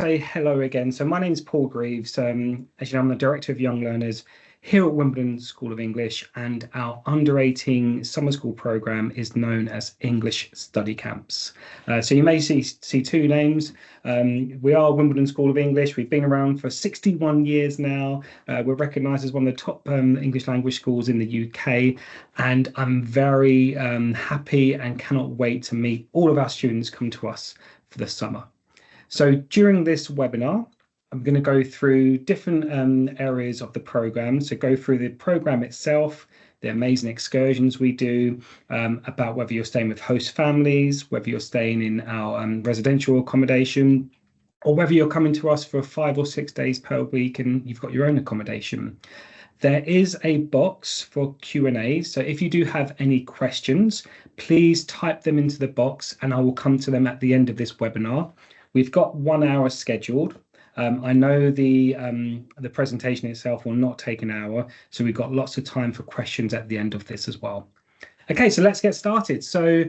Say hello again. So my name is Paul Greaves. As you know, I'm the Director of Young Learners here at Wimbledon School of English, and our under 18 summer school program is known as English Study Camps. So you may see two names. We are Wimbledon School of English. We've been around for 61 years now. We're recognised as one of the top English language schools in the UK, and I'm very happy and cannot wait to meet all of our students come to us for the summer. So during this webinar, I'm going to go through different areas of the program. So go through the program itself, the amazing excursions we do, about whether you're staying with host families, whether you're staying in our residential accommodation, or whether you're coming to us for 5 or 6 days per week and you've got your own accommodation. There is a box for Q&A. So if you do have any questions, please type them into the box and I will come to them at the end of this webinar. We've got 1 hour scheduled. I know the presentation itself will not take an hour, so we've got lots of time for questions at the end of this as well. Okay, so let's get started. So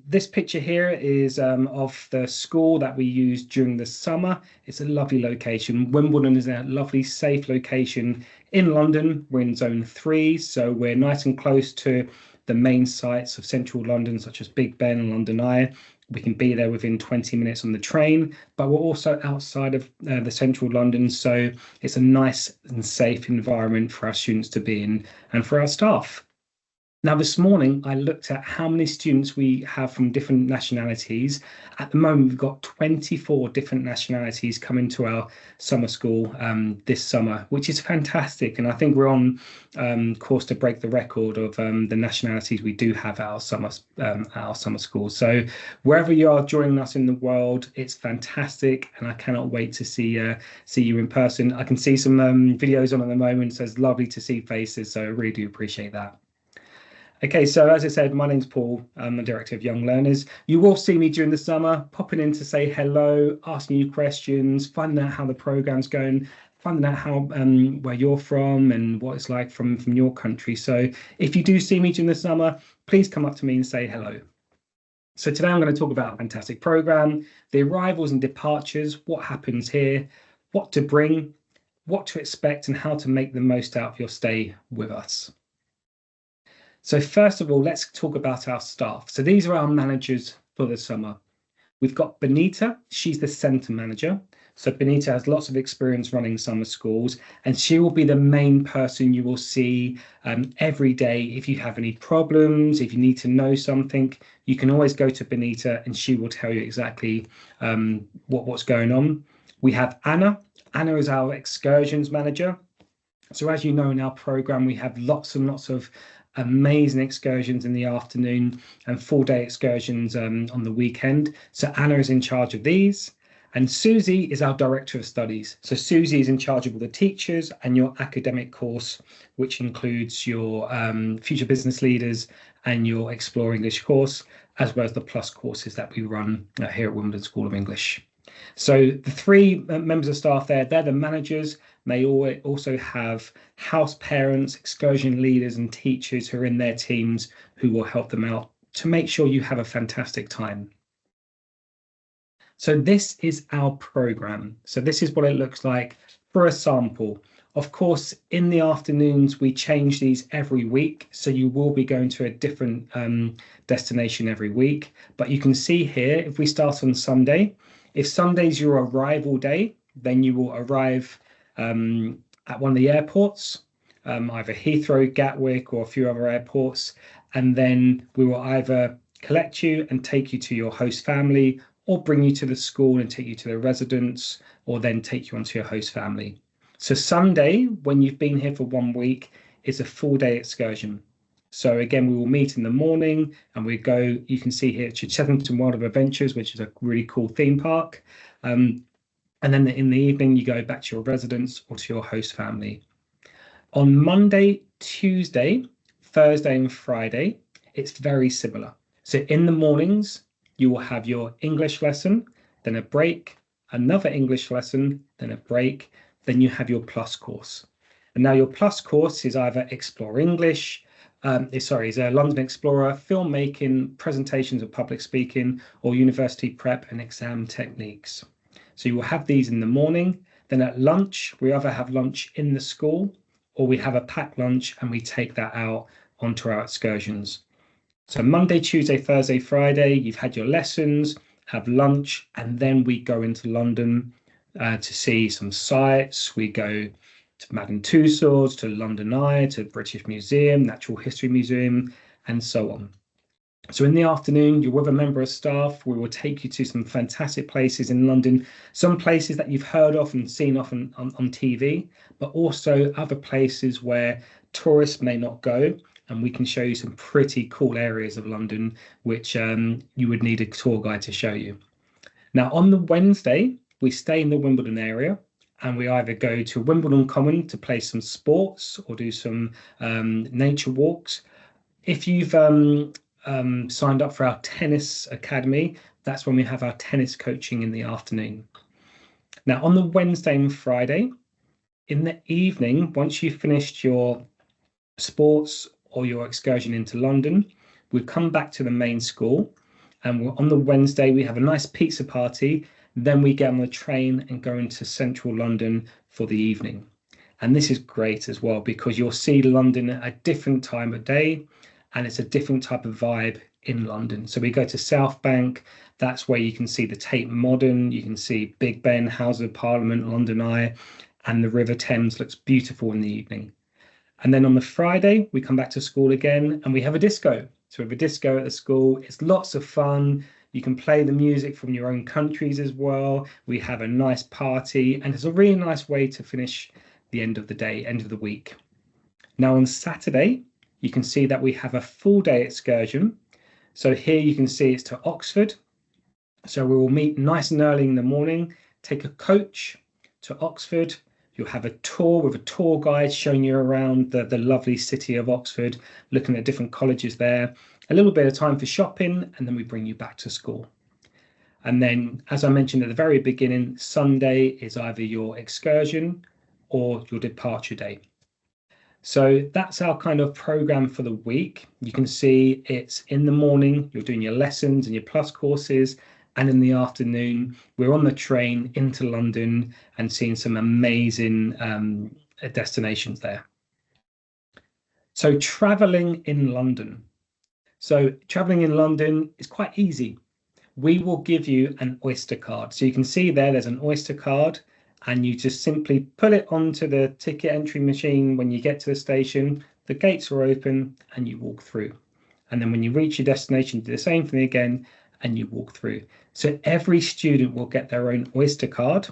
this picture here is of the school that we use during the summer. It's a lovely location. Wimbledon is a lovely, safe location in London. We're in Zone 3, so we're nice and close to the main sites of central London, such as Big Ben and London Eye. We can be there within 20 minutes on the train, but we're also outside of the central London, so it's a nice and safe environment for our students to be in and for our staff. Now, this morning, I looked at how many students we have from different nationalities. At the moment, we've got 24 different nationalities coming to our summer school this summer, which is fantastic. And I think we're on course to break the record of the nationalities we do have at our summer school. So wherever you are joining us in the world, it's fantastic. And I cannot wait to see you in person. I can see some videos on at the moment, so it's lovely to see faces. So I really do appreciate that. Okay, so as I said, my name's Paul. I'm the Director of Young Learners. You will see me during the summer, popping in to say hello, asking you questions, finding out how the program's going, finding out how where you're from and what it's like from your country. So if you do see me during the summer, please come up to me and say hello. So today I'm going to talk about a fantastic program, the arrivals and departures, what happens here, what to bring, what to expect, and how to make the most out of your stay with us. So first of all, let's talk about our staff. So these are our managers for the summer. We've got Benita, she's the centre manager. So Benita has lots of experience running summer schools, and she will be the main person you will see every day. If you have any problems, if you need to know something, you can always go to Benita and she will tell you exactly what's going on. We have Anna. Anna is our excursions manager. So as you know, in our program, we have lots and lots of amazing excursions in the afternoon and full-day excursions on the weekend. So Anna is in charge of these. And Susie is our Director of Studies. So Susie is in charge of all the teachers and your academic course, which includes your Future Business Leaders and your Explore English course, as well as the Plus courses that we run here at Wimbledon School of English. So the three members of staff there, they're the managers. They also have house parents, excursion leaders and teachers who are in their teams who will help them out to make sure you have a fantastic time. So this is our program. So this is what it looks like for a sample. Of course, in the afternoons, we change these every week. So you will be going to a different destination every week. But you can see here, if we start on Sunday, if Sunday's your arrival day, then you will arrive at one of the airports, either Heathrow, Gatwick, or a few other airports. And then we will either collect you and take you to your host family, or bring you to the school and take you to the residence, or then take you onto your host family. So Sunday, when you've been here for 1 week, is a full-day excursion. So again, we will meet in the morning and we go, you can see here, to Chethington World of Adventures, which is a really cool theme park. And then in the evening, you go back to your residence or to your host family. On Monday, Tuesday, Thursday and Friday, it's very similar. So in the mornings, you will have your English lesson, then a break, another English lesson, then a break, then you have your Plus course. And now your Plus course is either Explore English, is a London Explorer, filmmaking, presentations of public speaking, or university prep and exam techniques. So you will have these in the morning. Then at lunch, we either have lunch in the school or we have a packed lunch and we take that out onto our excursions. So Monday, Tuesday, Thursday, Friday, you've had your lessons, have lunch, and then we go into London to see some sites. We go to Madame Tussauds, to London Eye, to British Museum, Natural History Museum, and so on. So in the afternoon, you're with a member of staff. We will take you to some fantastic places in London, some places that you've heard of and seen often on TV, but also other places where tourists may not go. And we can show you some pretty cool areas of London, which you would need a tour guide to show you. Now, on the Wednesday, we stay in the Wimbledon area and we either go to Wimbledon Common to play some sports or do some nature walks. If you've signed up for our tennis academy, that's when we have our tennis coaching in the afternoon. Now, on the Wednesday and Friday, in the evening, once you've finished your sports or your excursion into London, we come back to the main school, and on the Wednesday we have a nice pizza party. Then we get on the train and go into central London for the evening. And this is great as well because you'll see London at a different time of day and it's a different type of vibe in London. So we go to South Bank. That's where you can see the Tate Modern, you can see Big Ben, House of Parliament, London Eye, and the River Thames looks beautiful in the evening. And then on the Friday, we come back to school again and we have a disco. So we have a disco at the school. It's lots of fun. You can play the music from your own countries as well. We have a nice party and it's a really nice way to finish the end of the day, end of the week. Now on Saturday, you can see that we have a full day excursion. So here you can see it's to Oxford. So we will meet nice and early in the morning, take a coach to Oxford. You'll have a tour with a tour guide showing you around the lovely city of Oxford, looking at different colleges there, a little bit of time for shopping, and then we bring you back to school. And then, as I mentioned at the very beginning, Sunday is either your excursion or your departure day. So that's our kind of program for the week. You can see it's in the morning, you're doing your lessons and your plus courses. And in the afternoon, we're on the train into London and seeing some amazing destinations there. So traveling in London. So traveling in London is quite easy. We will give you an Oyster card. So you can see there's an Oyster card and you just simply put it onto the ticket entry machine when you get to the station. The gates are open and you walk through. And then when you reach your destination, do the same thing again and you walk through. So every student will get their own Oyster card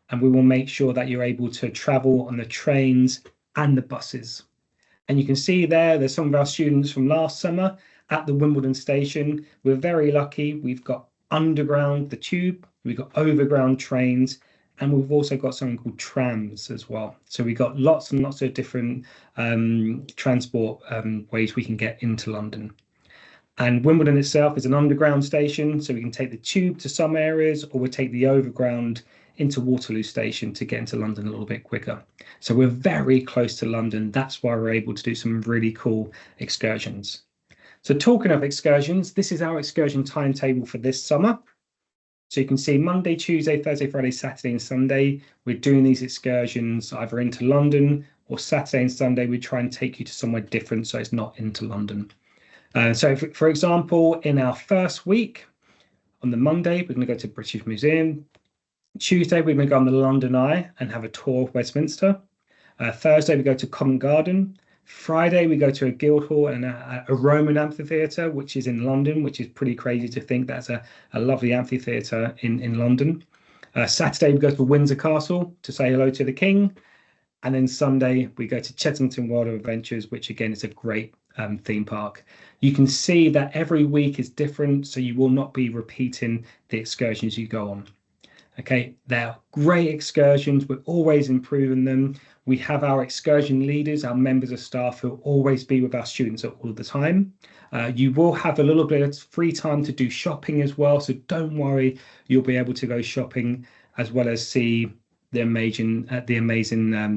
and we will make sure that you're able to travel on the trains and the buses. And you can see there's some of our students from last summer at the Wimbledon station. We're very lucky. We've got underground, the tube, we've got overground trains, and we've also got something called trams as well. So we've got lots and lots of different transport ways we can get into London. And Wimbledon itself is an underground station, so we can take the tube to some areas, or we take the overground into Waterloo Station to get into London a little bit quicker. So we're very close to London. That's why we're able to do some really cool excursions. So talking of excursions, this is our excursion timetable for this summer. So you can see Monday, Tuesday, Thursday, Friday, Saturday and Sunday, we're doing these excursions either into London, or Saturday and Sunday, we try and take you to somewhere different so it's not into London. So for example, in our first week, on the Monday, we're going to go to British Museum. Tuesday, we're going to go on the London Eye and have a tour of Westminster. Thursday, we go to Covent Garden. Friday, we go to a Guildhall and a Roman amphitheatre, which is in London, which is pretty crazy to think that's a lovely amphitheatre in London. Saturday, we go to Windsor Castle to say hello to the King. And then Sunday, we go to Chessington World of Adventures, which again is a great theme park. You can see that every week is different, so you will not be repeating the excursions you go on. Okay, they're great excursions. We're always improving them. We have our excursion leaders, our members of staff who will always be with our students all the time. You will have a little bit of free time to do shopping as well, so don't worry, you'll be able to go shopping as well as see the amazing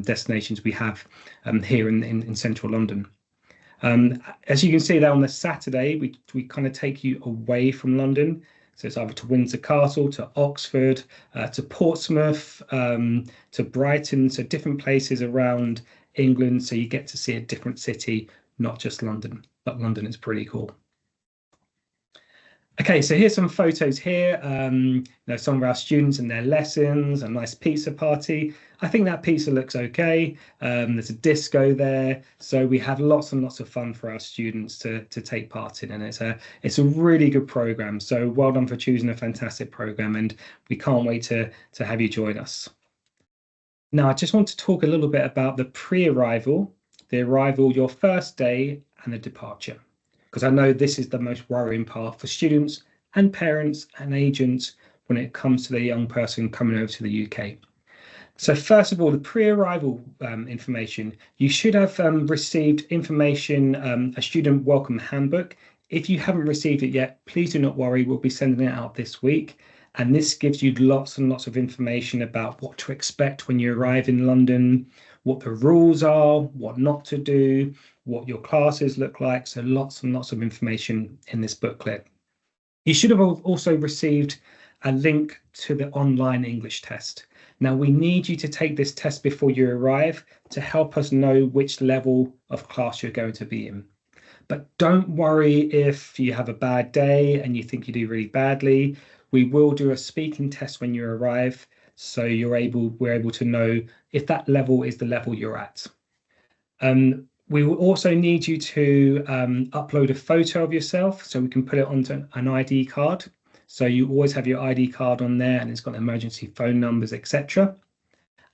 destinations we have here in central London. As you can see there on the Saturday, we kind of take you away from London. So it's either to Windsor Castle, to Oxford, to Portsmouth, to Brighton, so different places around England. So you get to see a different city, not just London, but London is pretty cool. Okay, so here's some photos here. Some of our students and their lessons, a nice pizza party. I think that pizza looks okay. There's a disco there. So we have lots and lots of fun for our students to take part in. And it's a really good program. So well done for choosing a fantastic program. And we can't wait to have you join us. Now, I just want to talk a little bit about the pre-arrival, the arrival, your first day, and the departure, because I know this is the most worrying part for students and parents and agents when it comes to the young person coming over to the UK. So first of all, the pre-arrival information, you should have received information, a student welcome handbook. If you haven't received it yet, please do not worry, we'll be sending it out this week. And this gives you lots and lots of information about what to expect when you arrive in London, what the rules are, what not to do, what your classes look like. So lots and lots of information in this booklet. You should have also received a link to the online English test. Now, we need you to take this test before you arrive to help us know which level of class you're going to be in. But don't worry if you have a bad day and you think you do really badly. We will do a speaking test when you arrive, so we're able to know if that level is the level you're at. We will also need you to upload a photo of yourself so we can put it onto an ID card. So you always have your ID card on there and it's got emergency phone numbers, etc.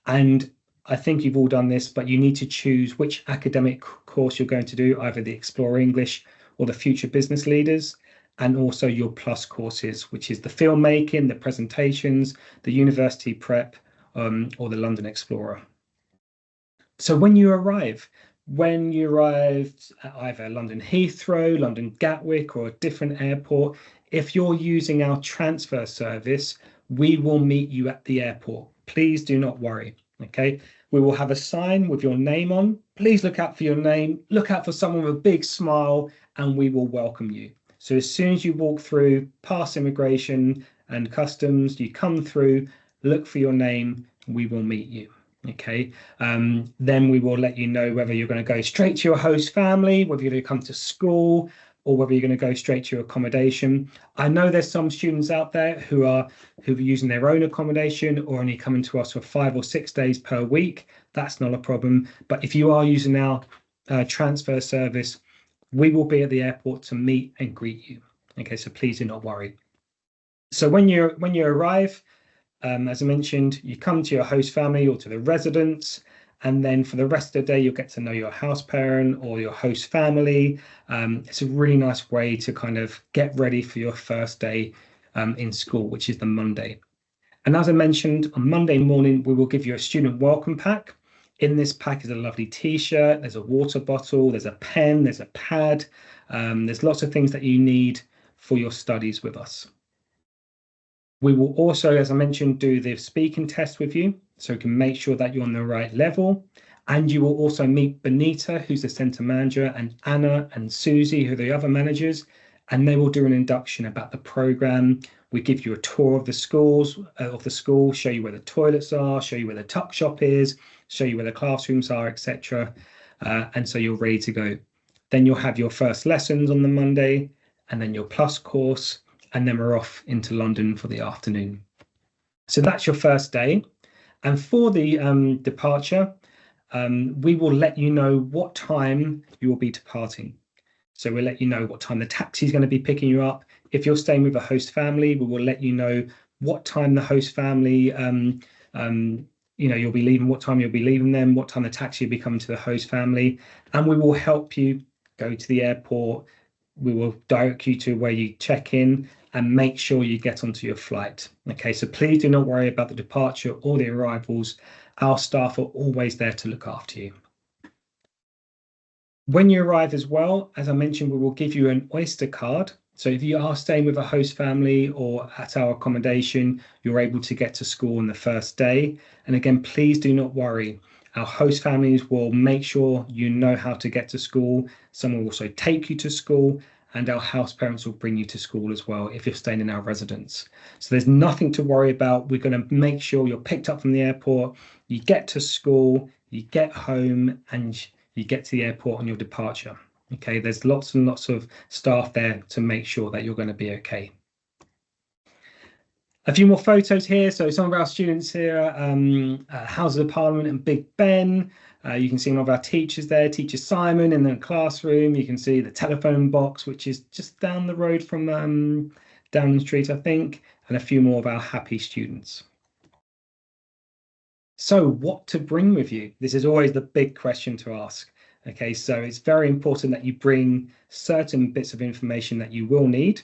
And I think you've all done this, but you need to choose which academic course you're going to do, either the Explore English or the Future Business Leaders, and also your plus courses, which is the filmmaking, the presentations, the university prep, or the London Explorer. So when you arrived at either London Heathrow, London Gatwick, or a different airport, if you're using our transfer service, we will meet you at the airport. Please do not worry, okay? We will have a sign with your name on. Please look out for your name, look out for someone with a big smile, and we will welcome you. So as soon as you walk through past immigration and customs, you come through, look for your name, we will meet you. Okay, then we will let you know whether you're going to go straight to your host family, whether you're going to come to school, or whether you're going to go straight to your accommodation. I know there's some students out there who are using their own accommodation or only coming to us for 5 or 6 days per week. That's not a problem. But if you are using our transfer service, we will be at the airport to meet and greet you. Okay, so please do not worry. So when you arrive, as I mentioned, you come to your host family or to the residence, and then for the rest of the day, you'll get to know your house parent or your host family. It's a really nice way to kind of get ready for your first day in school, which is the Monday. And as I mentioned, on Monday morning, we will give you a student welcome pack. In this pack is a lovely t-shirt, there's a water bottle, there's a pen, there's a pad. There's lots of things that you need for your studies with us. We will also, as I mentioned, do the speaking test with you, so we can make sure that you're on the right level. And you will also meet Benita, who's the centre manager, and Anna and Susie, who are the other managers, and they will do an induction about the programme. We give you a tour of the school, show you where the toilets are, show you where the tuck shop is, show you where the classrooms are, etc. And so you're ready to go. Then you'll have your first lessons on the Monday, and then your plus course, and then we're off into London for the afternoon. So that's your first day. And for the departure, we will let you know what time you will be departing. So we'll let you know what time the taxi is going to be picking you up. If you're staying with a host family, we will let you know what time the host family, you'll be leaving, what time you'll be leaving them, what time the taxi will be coming to the host family. And we will help you go to the airport. We will direct you to where you check in and make sure you get onto your flight. Okay, so please do not worry about the departure or the arrivals. Our staff are always there to look after you. When you arrive as well, as I mentioned, we will give you an Oyster card. So if you are staying with a host family or at our accommodation, you're able to get to school on the first day. And again, please do not worry. Our host families will make sure you know how to get to school. Some will also take you to school, and our house parents will bring you to school as well if you're staying in our residence. So there's nothing to worry about. We're going to make sure you're picked up from the airport, you get to school, you get home, and you get to the airport on your departure. Okay, there's lots and lots of staff there to make sure that you're going to be okay. A few more photos here. So some of our students here, Houses of Parliament and Big Ben. You can see one of our teachers there, Teacher Simon, in the classroom. You can see the telephone box, which is just down the road from Downing Street, I think, and a few more of our happy students. So what to bring with you? This is always the big question to ask. Okay, so it's very important that you bring certain bits of information that you will need,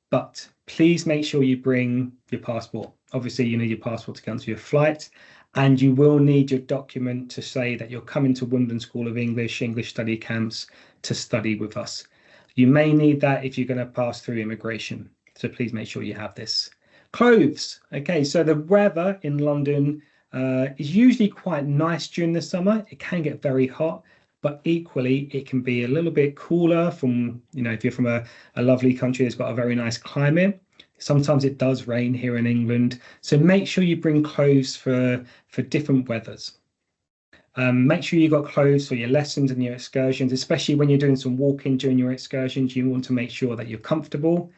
but please make sure you bring your passport. Obviously, you need your passport to go onto your flight, and you will need your document to say that you're coming to Wimbledon School of English Study Camps to study with us. You may need that if you're going to pass through immigration. So please make sure you have this. Clothes. Okay, so the weather in London is usually quite nice during the summer. It can get very hot, but equally it can be a little bit cooler from, if you're from a lovely country that's got a very nice climate. Sometimes it does rain here in England. So make sure you bring clothes for different weathers. Make sure you've got clothes for your lessons and your excursions, especially when you're doing some walking during your excursions. You want to make sure that you're comfortable.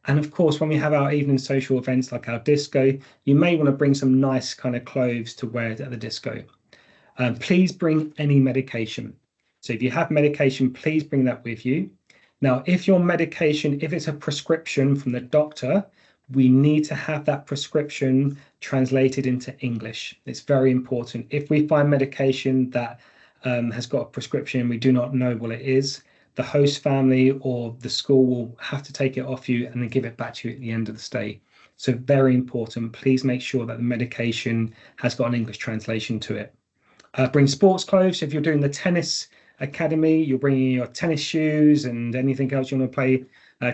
And of course, when we have our evening social events like our disco, you may want to bring some nice kind of clothes to wear at the disco. Please bring any medication. So if you have medication, please bring that with you. Now, if your medication, if it's a prescription from the doctor, we need to have that prescription translated into English. It's very important. If we find medication that has got a prescription and we do not know what it is, the host family or the school will have to take it off you and then give it back to you at the end of the stay. So very important. Please make sure that the medication has got an English translation to it. Bring sports clothes. If you're doing the tennis academy, you're bringing your tennis shoes and anything else you want to play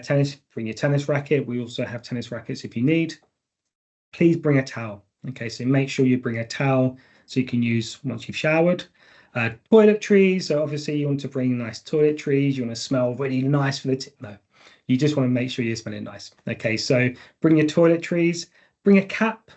tennis. Bring your tennis racket. We also have tennis rackets if you need. Please bring a towel. Okay, so make sure you bring a towel so you can use once you've showered. Toiletries. So obviously you want to bring nice toiletries. You want to smell really nice for the no. You just want to make sure you're smelling nice. Okay, so bring your toiletries. Bring a cap.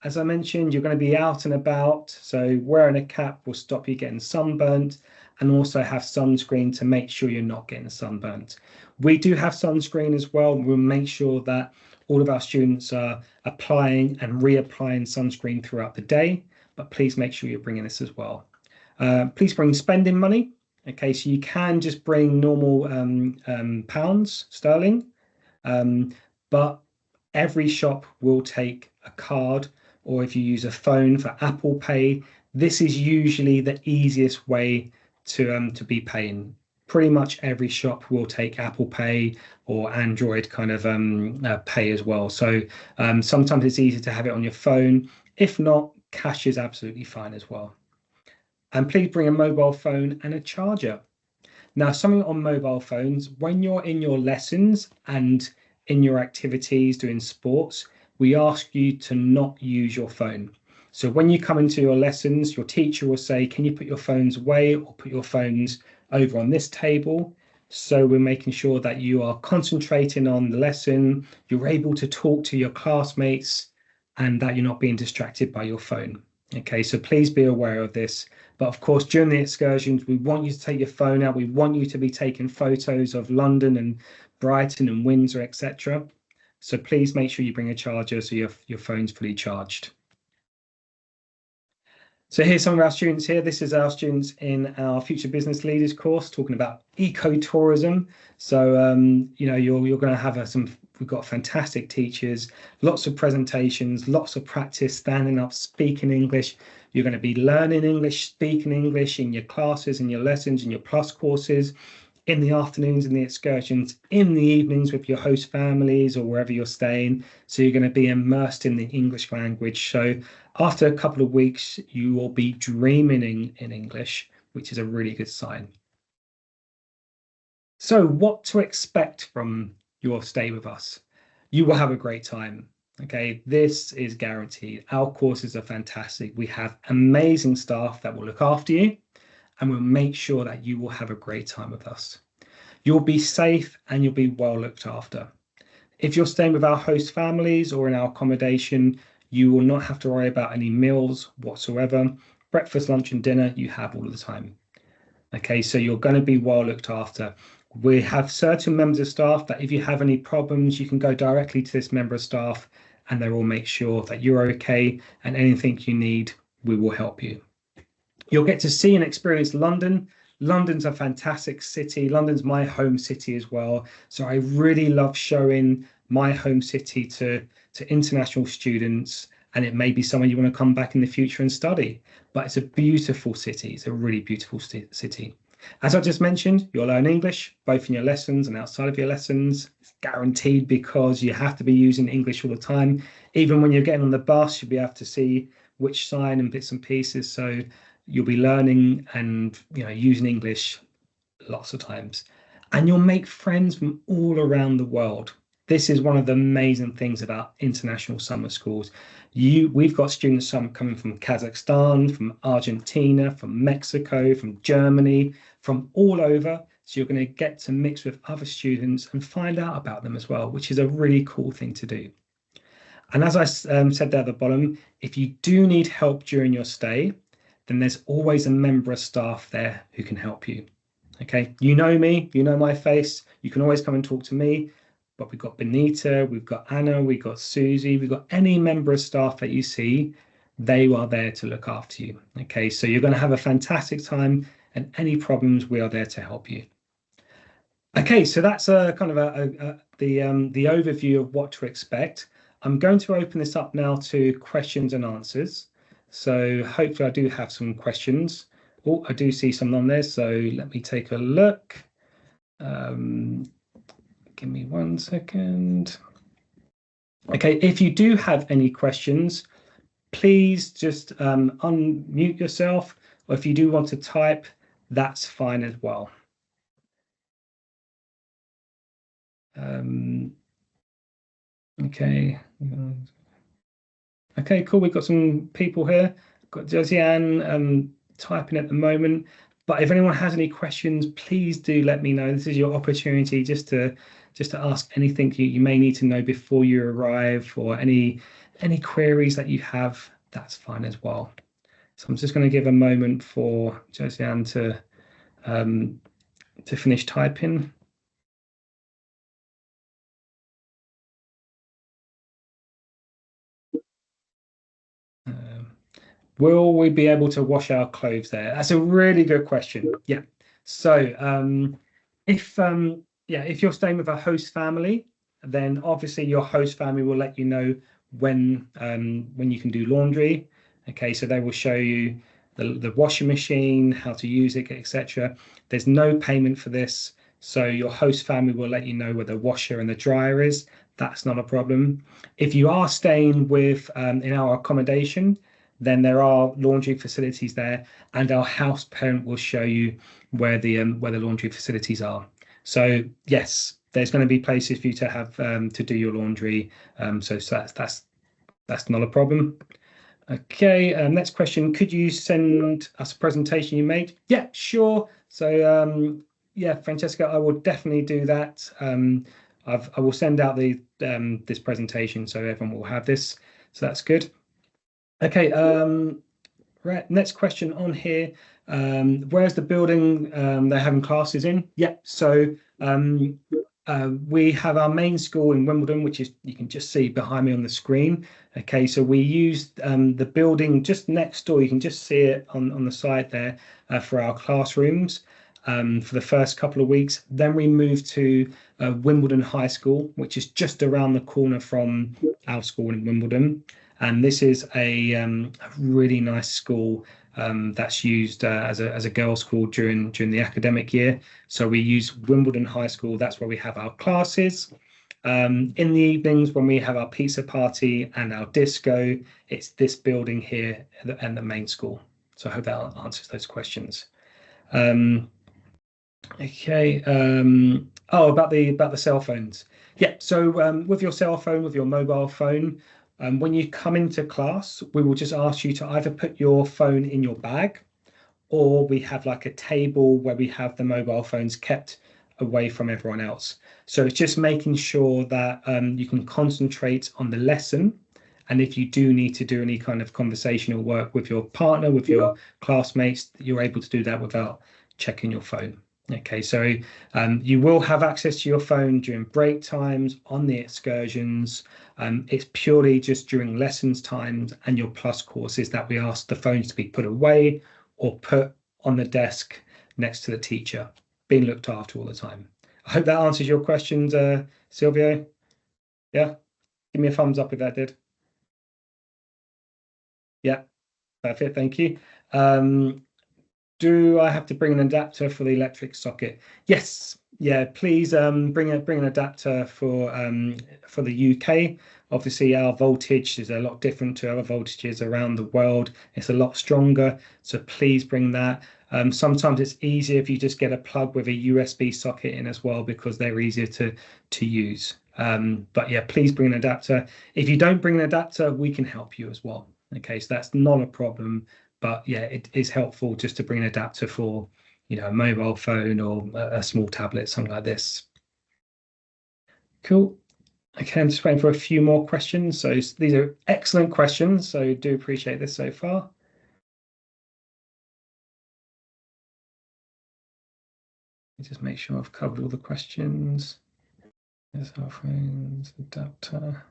As I mentioned, you're going to be out and about, so wearing a cap will stop you getting sunburnt, and also have sunscreen to make sure you're not getting sunburnt. We do have sunscreen as well. We'll make sure that all of our students are applying and reapplying sunscreen throughout the day, but please make sure you're bringing this as well. Please bring spending money. Okay, so you can just bring normal pounds sterling, but every shop will take a card, or if you use a phone for Apple Pay, this is usually the easiest way to be paying. Pretty much every shop will take Apple Pay or Android kind of pay as well. So sometimes it's easier to have it on your phone. If not, cash is absolutely fine as well. And please bring a mobile phone and a charger. Now, something on mobile phones, when you're in your lessons and in your activities doing sports, we ask you to not use your phone. So when you come into your lessons, your teacher will say, can you put your phones away or put your phones over on this table? So we're making sure that you are concentrating on the lesson, you're able to talk to your classmates, and that you're not being distracted by your phone. Okay, so please be aware of this. But of course, during the excursions, we want you to take your phone out. We want you to be taking photos of London and Brighton and Windsor, etc. So please make sure you bring a charger so your phone's fully charged. So here's some of our students here. This is our students in our Future Business Leaders course talking about eco-tourism. So, you're going to have we've got fantastic teachers, lots of presentations, lots of practice, standing up, speaking English. You're going to be learning English, speaking English in your classes, in your lessons, in your plus courses, in the afternoons, in the excursions, in the evenings with your host families or wherever you're staying. So you're going to be immersed in the English language. So after a couple of weeks, you will be dreaming in English, which is a really good sign. So what to expect from your stay with us? You will have a great time. Okay, this is guaranteed. Our courses are fantastic. We have amazing staff that will look after you, and we'll make sure that you will have a great time with us. You'll be safe and you'll be well looked after. If you're staying with our host families or in our accommodation, you will not have to worry about any meals whatsoever. Breakfast, lunch, and dinner you have all the time. Okay, so you're going to be well looked after. We have certain members of staff that if you have any problems, you can go directly to this member of staff and they will make sure that you're okay, and anything you need, we will help you. You'll get to see and experience London. London's a fantastic city. London's my home city as well. So I really love showing my home city to international students, and it may be somewhere you want to come back in the future and study. But it's a beautiful city. It's a really beautiful city. As I just mentioned, you'll learn English, both in your lessons and outside of your lessons. It's guaranteed because you have to be using English all the time. Even when you're getting on the bus, you'll be able to see which sign and bits and pieces. So you'll be learning and using English lots of times. And you'll make friends from all around the world. This is one of the amazing things about international summer schools. We've got students coming from Kazakhstan, from Argentina, from Mexico, from Germany, from all over. So you're going to get to mix with other students and find out about them as well, which is a really cool thing to do. And as I said there at the bottom, if you do need help during your stay, then there's always a member of staff there who can help you. Okay, you know me, you know my face, you can always come and talk to me. But we've got Benita, we've got Anna, we've got Susie, we've got any member of staff that you see, they are there to look after you. Okay, so you're going to have a fantastic time, and any problems, we are there to help you. Okay, so that's a kind of the overview of what to expect. I'm going to open this up now to questions and answers. So hopefully I do have some questions. Oh, I do see some on there, so let me take a look. Give me 1 second. Okay, if you do have any questions, please just unmute yourself, or if you do want to type, that's fine as well. Okay. Okay, cool. We've got some people here. Got Josiane typing at the moment. But if anyone has any questions, please do let me know. This is your opportunity just to ask anything you may need to know before you arrive, or any queries that you have, that's fine as well. So I'm just going to give a moment for Josiane to finish typing. Will we be able to wash our clothes there? That's a really good question. Yeah. So if you're staying with a host family, then obviously your host family will let you know when you can do laundry. Okay, so they will show you the washing machine, how to use it, etc. There's no payment for this, so your host family will let you know where the washer and the dryer is. That's not a problem. If you are staying with in our accommodation, then there are laundry facilities there, and our house parent will show you where the laundry facilities are. So yes, there's going to be places for you to have to do your laundry. So that's not a problem. Okay, next question. Could you send us a presentation you made? Yeah, sure. So yeah, Francesca, I will definitely do that. I will send out this presentation so everyone will have this. So that's good. Okay, right, next question on here. Where's the building they're having classes in? Yeah, so we have our main school in Wimbledon, which is, you can just see behind me on the screen. Okay, so we used the building just next door. You can just see it on the side there for our classrooms for the first couple of weeks. Then we moved to Wimbledon High School, which is just around the corner from our school in Wimbledon. And this is a really nice school that's used as a girls' school during the academic year. So we use Wimbledon High School. That's where we have our classes. In the evenings, when we have our pizza party and our disco, it's this building here and the main school. So I hope that answers those questions. Okay. Oh, about the cell phones. Yeah. So with your cell phone, with your mobile phone, when you come into class, we will just ask you to either put your phone in your bag, or we have like a table where we have the mobile phones kept away from everyone else. So it's just making sure that you can concentrate on the lesson. And if you do need to do any kind of conversational work with your partner, with your classmates, you're able to do that without checking your phone. Okay, so you will have access to your phone during break times, on the excursions. It's purely just during lessons times and your plus courses that we ask the phones to be put away or put on the desk next to the teacher, being looked after all the time. I hope that answers your questions, Silvio. Yeah, give me a thumbs up if that did. Yeah, perfect, thank you. Do I have to bring an adapter for the electric socket? Yes. Yeah, please bring an adapter for the UK. Obviously, our voltage is a lot different to other voltages around the world. It's a lot stronger, so please bring that. Sometimes it's easier if you just get a plug with a USB socket in as well, because they're easier to use. But yeah, please bring an adapter. If you don't bring an adapter, we can help you as well. Okay, so that's not a problem. But yeah, it is helpful just to bring an adapter for, a mobile phone or a small tablet, something like this. Cool. Okay, I'm just waiting for a few more questions. So these are excellent questions, so do appreciate this so far. Let me just make sure I've covered all the questions. There's our phones, adapter.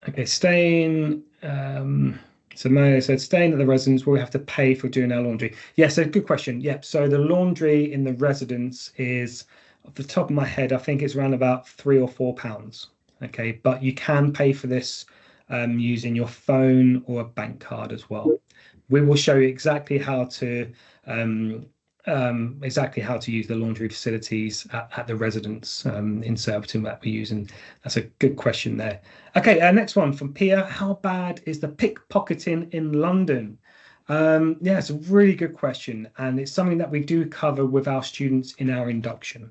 Okay, staying. So Mario said, staying at the residence, will we have to pay for doing our laundry? Yes, a good question. Yep. So the laundry in the residence is, off the top of my head, I think it's around about £3 or £4. Okay, but you can pay for this using your phone or a bank card as well. We will show you exactly how to use the laundry facilities at the residence in Surbiton that we use, and that's a good question there. Okay, next one from Pia. How bad is the pickpocketing in London? Yeah, it's a really good question, and it's something that we do cover with our students in our induction.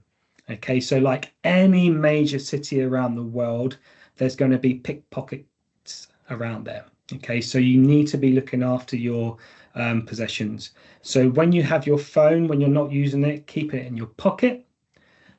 Okay, so like any major city around the world, there's going to be pickpockets around there. Okay, so you need to be looking after your possessions. So when you have your phone, when you're not using it, keep it in your pocket.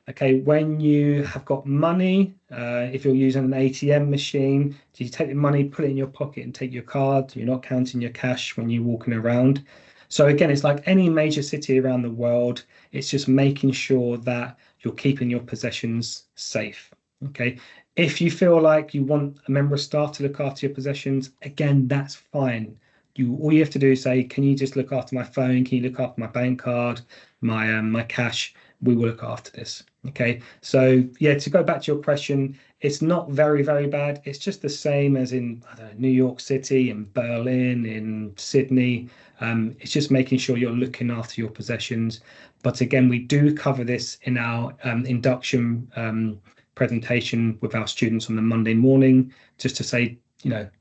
Okay, when you have got money, if you're using an ATM machine, do you take the money, put it in your pocket and take your card? You're not counting your cash when you're walking around. So again, it's like any major city around the world. It's just making sure that you're keeping your possessions safe. Okay, if you feel like you want a member of staff to look after your possessions, again, that's fine. All you have to do is say, can you just look after my phone? Can you look after my bank card, my cash? We will look after this. Okay, so yeah, to go back to your question, it's not very, very bad. It's just the same as in, I don't know, New York City, in Berlin, in Sydney. It's just making sure you're looking after your possessions. But again, we do cover this in our induction presentation with our students on the Monday morning, just to say,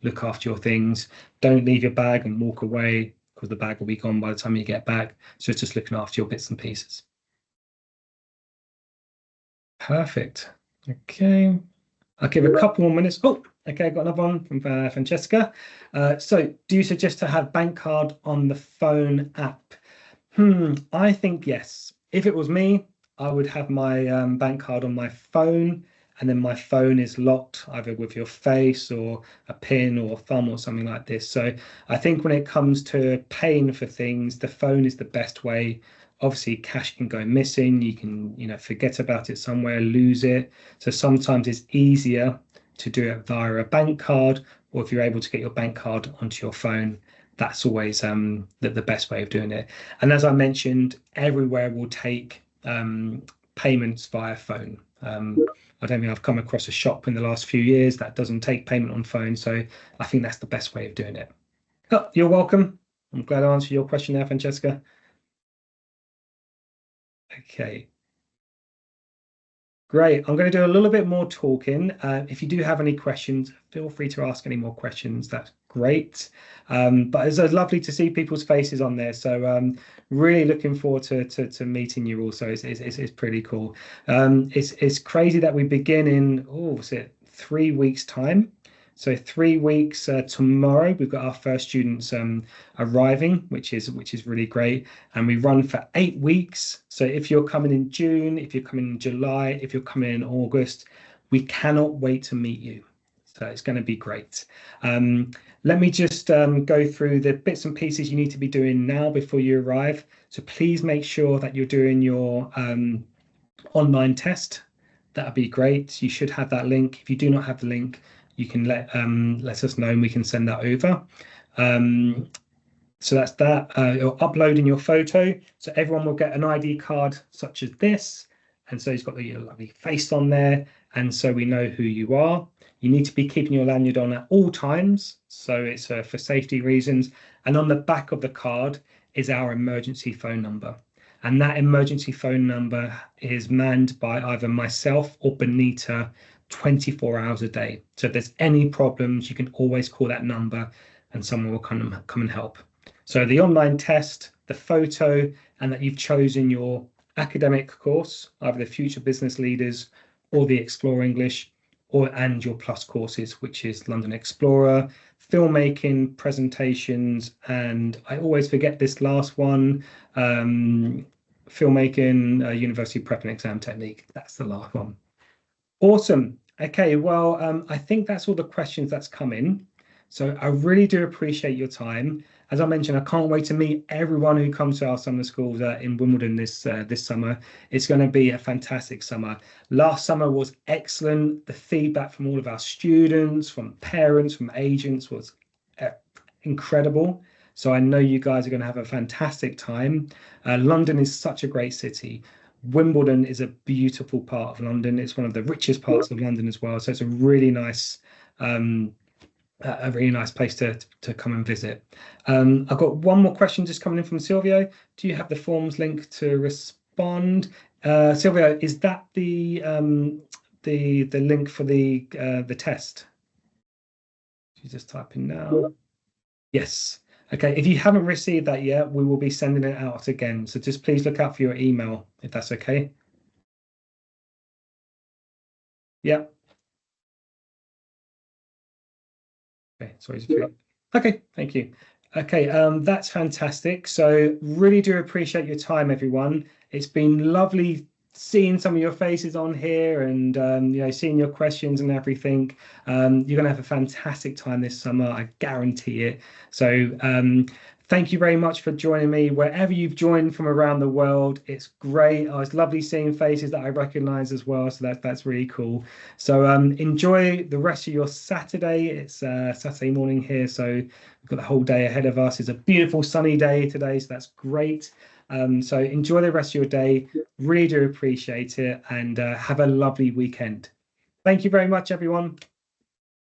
look after your things. Don't leave your bag and walk away, because the bag will be gone by the time you get back. So it's just looking after your bits and pieces. Perfect. Okay. I'll give a couple more minutes. Oh, okay, I've got another one from Francesca. So do you suggest to have bank card on the phone app? I think yes. If it was me, I would have my bank card on my phone, and then my phone is locked either with your face or a pin or a thumb or something like this. So I think when it comes to paying for things, the phone is the best way. Obviously, cash can go missing. You can, forget about it somewhere, lose it. So sometimes it's easier to do it via a bank card, or if you're able to get your bank card onto your phone, that's always the best way of doing it. And as I mentioned, everywhere will take payments via phone. I don't think I've come across a shop in the last few years that doesn't take payment on phone. So I think that's the best way of doing it. Oh, you're welcome. I'm glad I answered your question there, Francesca. Okay. Great. I'm going to do a little bit more talking. If you do have any questions, feel free to ask any more questions. That's great. But it's lovely to see people's faces on there. So really looking forward to meeting you also. It's pretty cool. It's crazy that we begin in, was it 3 weeks' time? So 3 weeks tomorrow, we've got our first students arriving, which is really great. And we run for 8 weeks. So if you're coming in June, if you're coming in July, if you're coming in August, we cannot wait to meet you. So it's going to be great. Let me just go through the bits and pieces you need to be doing now before you arrive. So please make sure that you're doing your online test. That'd be great. You should have that link. If you do not have the link, you can let us know and we can send that over. So that's that. You're uploading your photo. So everyone will get an ID card such as this. And so it's got your lovely face on there. And so we know who you are. You need to be keeping your lanyard on at all times. So it's for safety reasons. And on the back of the card is our emergency phone number. And that emergency phone number is manned by either myself or Benita 24 hours a day. So if there's any problems, you can always call that number and someone will come and help. So the online test, the photo, and that you've chosen your academic course, either the Future Business Leaders or the Explore English, and your plus courses, which is London Explorer, filmmaking, presentations, and I always forget this last one, filmmaking, university prep and exam technique. That's the last one. Awesome. Okay, well, I think that's all the questions that's come in. So I really do appreciate your time. As I mentioned, I can't wait to meet everyone who comes to our summer schools in Wimbledon this summer. It's going to be a fantastic summer. Last summer was excellent. The feedback from all of our students, from parents, from agents was incredible. So I know you guys are going to have a fantastic time. London is such a great city. Wimbledon is a beautiful part of London. It's one of the richest parts of London as well. So it's a really nice place to come and visit. I've got one more question just coming in from Silvio. Do you have the forms link to respond? Silvio, is that the link for the test? You just type in now. Yes. Okay, if you haven't received that yet, we will be sending it out again. So just please look out for your email, if that's okay. Yeah. Okay, sorry. Okay, thank you. Okay, that's fantastic. So really do appreciate your time, everyone. It's been lovely seeing some of your faces on here and seeing your questions and everything. You're gonna have a fantastic time this summer, I guarantee it. So thank you very much for joining me wherever you've joined from around the world. It's great. Oh, it's lovely seeing faces that I recognize as well, so that's really cool. So enjoy the rest of your Saturday. It's Saturday morning here, so we've got the whole day ahead of us. It's a beautiful sunny day today, so that's great. So enjoy the rest of your day. Really do appreciate it, and have a lovely weekend. Thank you very much, everyone.